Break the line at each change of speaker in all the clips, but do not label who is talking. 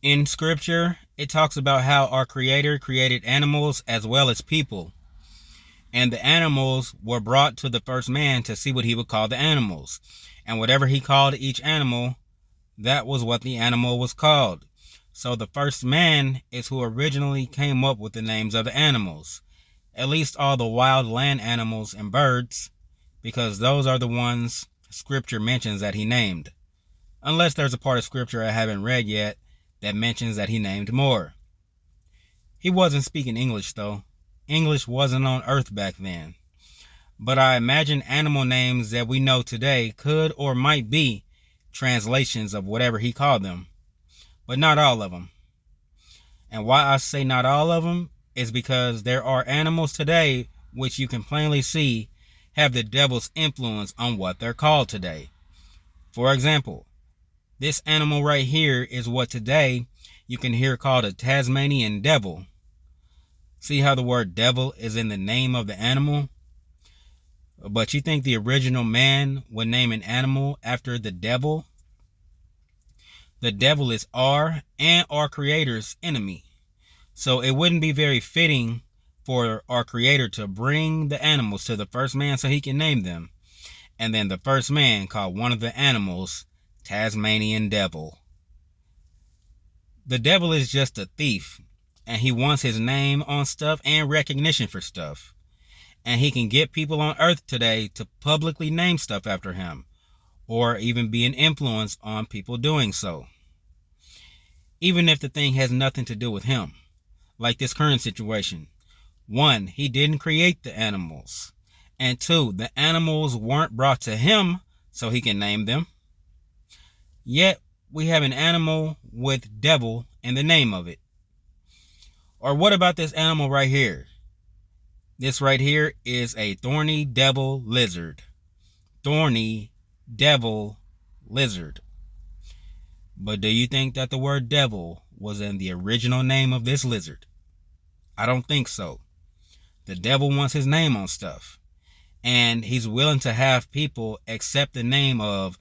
In scripture, it talks about how our creator created animals as well as people. And the animals were brought to the first man to see what he would call the animals. And whatever he called each animal, that was what the animal was called. So the first man is who originally came up with the names of the animals. At least all the wild land animals and birds, because those are the ones scripture mentions that he named. Unless there's a part of scripture I haven't read yet that mentions that he named more. He wasn't speaking English though. English wasn't on earth back then. But I imagine animal names that we know today could or might be translations of whatever he called them. But not all of them. And why I say not all of them is because there are animals today which you can plainly see have the devil's influence on what they're called today. For example, this animal right here is what today you can hear called a Tasmanian devil. See how the word devil is in the name of the animal? But you think the original man would name an animal after the devil? The devil is our and our creator's enemy. So it wouldn't be very fitting for our creator to bring the animals to the first man so he can name them. And then the first man called one of the animals Tasmanian devil. The devil is just a thief, and he wants his name on stuff and recognition for stuff. And he can get people on earth today to publicly name stuff after him, or even be an influence on people doing so. Even if the thing has nothing to do with him, like this current situation. 1, he didn't create the animals. And 2, the animals weren't brought to him so he can name them. Yet, we have an animal with devil in the name of it. Or what about this animal right here? This right here is a thorny devil lizard. Thorny devil lizard. But do you think that the word devil was in the original name of this lizard? I don't think so. The devil wants his name on stuff. And he's willing to have people accept the name of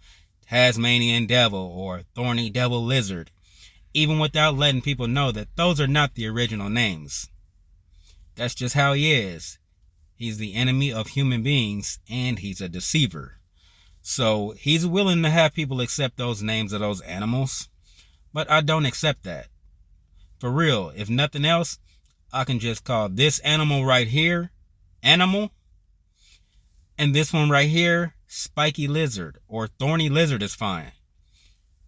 Tasmanian devil or thorny devil lizard, even without letting people know that those are not the original names. That's just how he is. He's the enemy of human beings, and he's a deceiver. So he's willing to have people accept those names of those animals, but I don't accept that. For real, if nothing else, I can just call this animal right here, animal, and this one right here, spiky lizard, or thorny lizard is fine.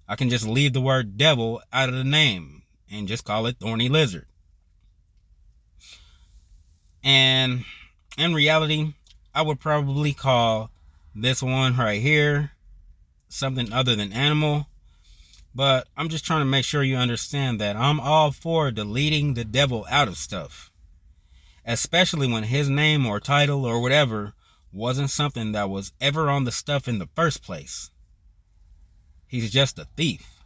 I can just leave the word devil out of the name and just call it thorny lizard. And in reality, I would probably call this one right here something other than animal. But I'm just trying to make sure you understand that I'm all for deleting the devil out of stuff. Especially when his name or title or whatever wasn't something that was ever on the stuff in the first place. He's just a thief.